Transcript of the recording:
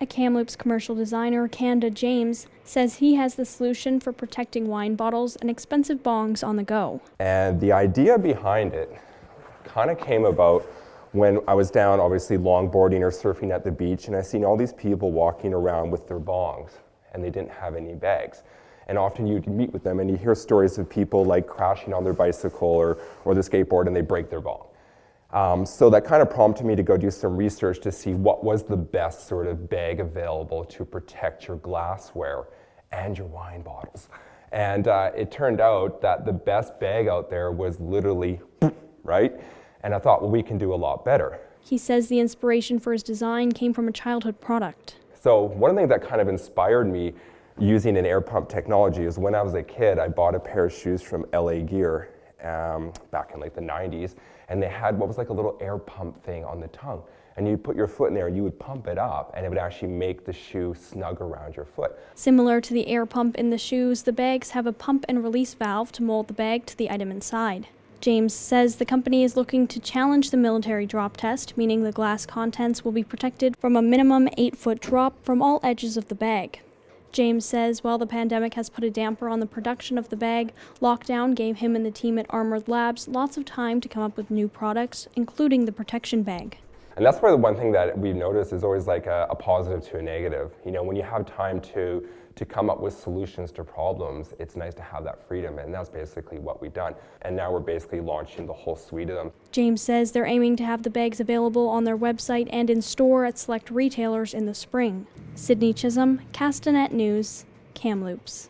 A Kamloops commercial designer, Kanda James, says he has the solution for protecting wine bottles and expensive bongs on the go. And the idea behind it kind of came about when I was down, obviously longboarding or surfing at the beach, and I seen all these people walking around with their bongs, and they didn't have any bags. And often you'd meet with them and you hear stories of people like crashing on their bicycle or their skateboard and they break their bong. So that kind of prompted me to go do some research to see what was the best sort of bag available to protect your glassware and your wine bottles. And it turned out that the best bag out there was literally, right? And I thought, well, we can do a lot better. He says the inspiration for his design came from a childhood product. So one of the things that kind of inspired me using an air pump technology is when I was a kid, I bought a pair of shoes from LA Gear back in like the 90s, and they had what was like a little air pump thing on the tongue. And you put your foot in there and you would pump it up and it would actually make the shoe snug around your foot. Similar to the air pump in the shoes, the bags have a pump and release valve to mold the bag to the item inside. James says the company is looking to challenge the military drop test, meaning the glass contents will be protected from a minimum 8-foot drop from all edges of the bag. James says while the pandemic has put a damper on the production of the bag, lockdown gave him and the team at Armored Labs lots of time to come up with new products, including the protection bag. And that's where the one thing that we've noticed is always like a positive to a negative. You know, when you have time to come up with solutions to problems, it's nice to have that freedom, and that's basically what we've done. And now we're basically launching the whole suite of them. James says they're aiming to have the bags available on their website and in store at select retailers in the spring. Sydney Chisholm, Castanet News, Kamloops.